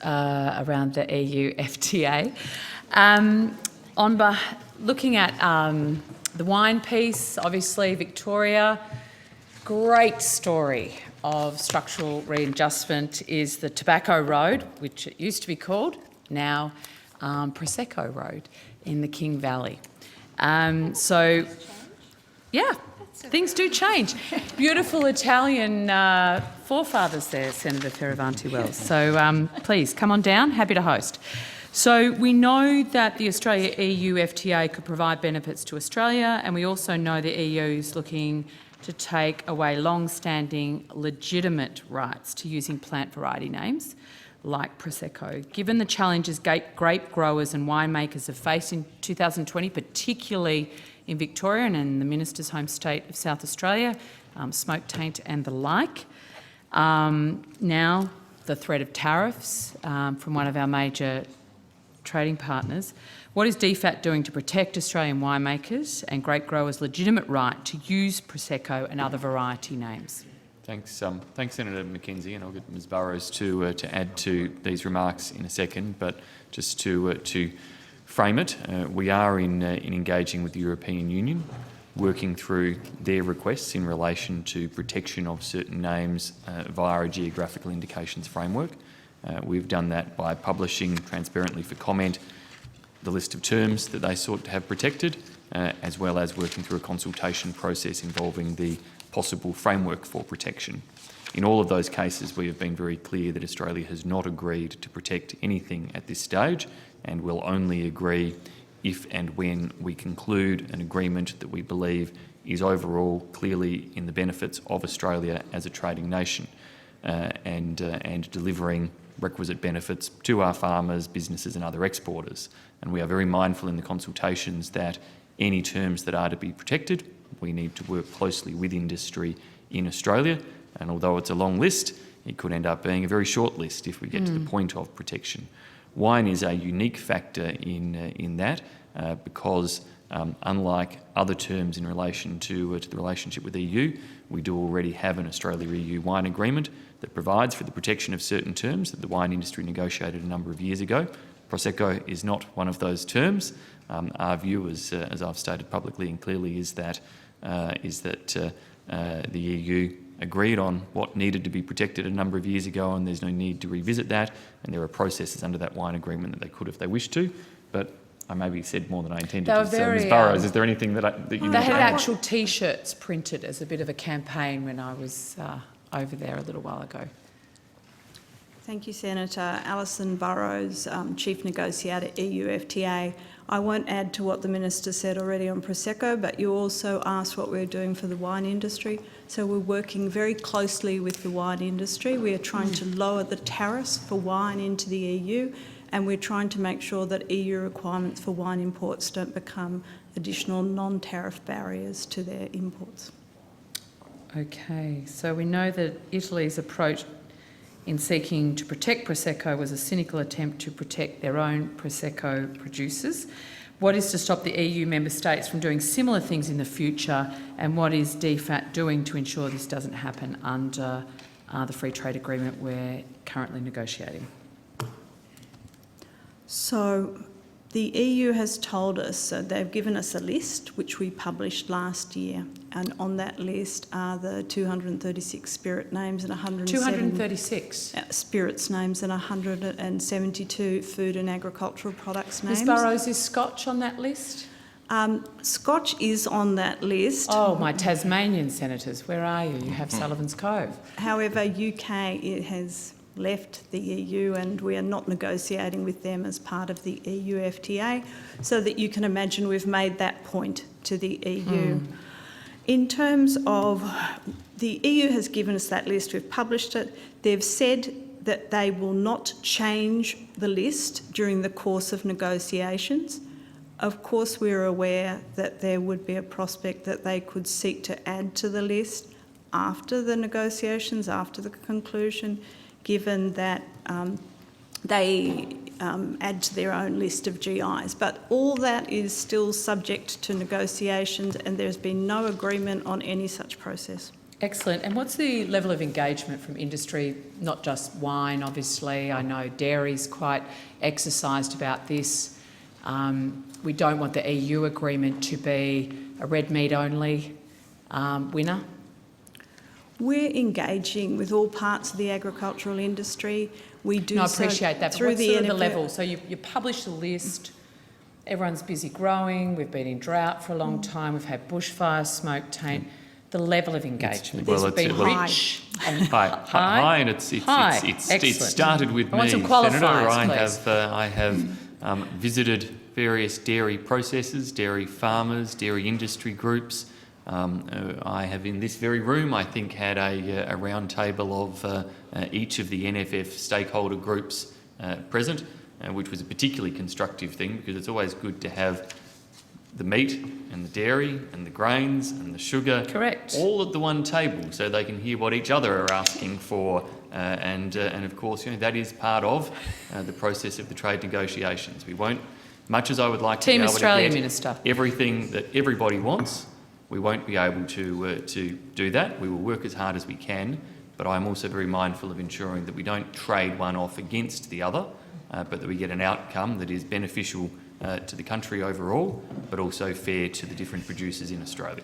around the EU FTA. Looking at the wine piece, obviously Victoria, great story of structural readjustment is the Tobacco Road, which it used to be called, now Prosecco Road in the King Valley. Yeah, things do change. Beautiful Italian forefathers there, Senator Fierravanti-Wells. So please, come on down, happy to host. So we know that the Australia-EU FTA could provide benefits to Australia, and we also know the EU is looking to take away long-standing legitimate rights to using plant variety names like Prosecco. Given the challenges grape growers and winemakers have faced in 2020, particularly in Victoria and in the Minister's home state of South Australia, smoke taint and the like. Now, the threat of tariffs from one of our major trading partners. What is DFAT doing to protect Australian winemakers and grape growers' legitimate right to use Prosecco and other variety names? Thanks, Senator McKenzie, and I'll get Ms Burrows to add to these remarks in a second. But just to frame it, we are in engaging with the European Union, working through their requests in relation to protection of certain names via a geographical indications framework. We've done that by publishing transparently for comment the list of terms that they sought to have protected, as well as working through a consultation process involving the possible framework for protection. In all of those cases, we have been very clear that Australia has not agreed to protect anything at this stage, and will only agree if and when we conclude an agreement that we believe is overall clearly in the benefits of Australia as a trading nation, and delivering requisite benefits to our farmers, businesses and other exporters. And we are very mindful in the consultations that any terms that are to be protected, we need to work closely with industry in Australia. And although it's a long list, it could end up being a very short list if we get to the point of protection. Wine is a unique factor in that because unlike other terms in relation to the relationship with the EU, we do already have an Australia-EU wine agreement that provides for the protection of certain terms that the wine industry negotiated a number of years ago. Prosecco is not one of those terms. Our view, as I've stated publicly and clearly, is that the EU agreed on what needed to be protected a number of years ago, and there's no need to revisit that, and there are processes under that wine agreement that they could if they wished to. But I maybe said more than I intended to. So, Ms Burrows, is there anything that you need to add? They had actual T-shirts printed as a bit of a campaign when I was over there a little while ago. Thank you, Senator. Alison, Burrows, Chief Negotiator, EU FTA. I won't add to what the Minister said already on Prosecco, but you also asked what we're doing for the wine industry. So we're working very closely with the wine industry. We are trying to lower the tariffs for wine into the EU, and we're trying to make sure that EU requirements for wine imports don't become additional non-tariff barriers to their imports. Okay, so we know that Italy's approach in seeking to protect Prosecco was a cynical attempt to protect their own Prosecco producers. What is to stop the EU member states from doing similar things in the future, and what is DFAT doing to ensure this doesn't happen under the free trade agreement we're currently negotiating? So the EU has told us, they've given us a list which we published last year, and on that list are the 236 spirit names and 236 spirits names and 172 food and agricultural products names. Ms Burrows, is Scotch on that list? Scotch is on that list. Oh, my Tasmanian senators, where are you? You have Sullivan's Cove. However, UK has left the EU, and we are not negotiating with them as part of the EU FTA, so that you can imagine we've made that point to the EU. In terms of the EU has given us that list, we've published it. They've said that they will not change the list during the course of negotiations. Of course, we're aware that there would be a prospect that they could seek to add to the list after the negotiations, after the conclusion, given that they add to their own list of GIs. But all that is still subject to negotiations, and there's been no agreement on any such process. Excellent. And what's the level of engagement from industry? Not just wine, obviously. I know dairy's quite exercised about this. We don't want the EU agreement to be a red meat only winner. We're engaging with all parts of the agricultural industry. We do No, I appreciate that. through But what's the sort of the NFA level? So you publish the list. Everyone's busy growing. We've been in drought for a long time. We've had bushfires, smoke, taint. The level of engagement has been rich and Hi, and it's Excellent. started with I want me, some Senator. qualifiers, I have visited various dairy processors, dairy farmers, dairy industry groups. I have in this very room, I think, had a round table of each of the NFF stakeholder groups present, which was a particularly constructive thing, because it's always good to have the meat and the dairy and the grains and the sugar all at the one table, so they can hear what each other are asking for, and of course, that is part of the process of the trade negotiations. We won't, much as I would like Team to be able Australia, to get Minister. everything that everybody wants, we won't be able to do that. We will work as hard as we can, but I'm also very mindful of ensuring that we don't trade one off against the other, but that we get an outcome that is beneficial to the country overall, but also fair to the different producers in Australia.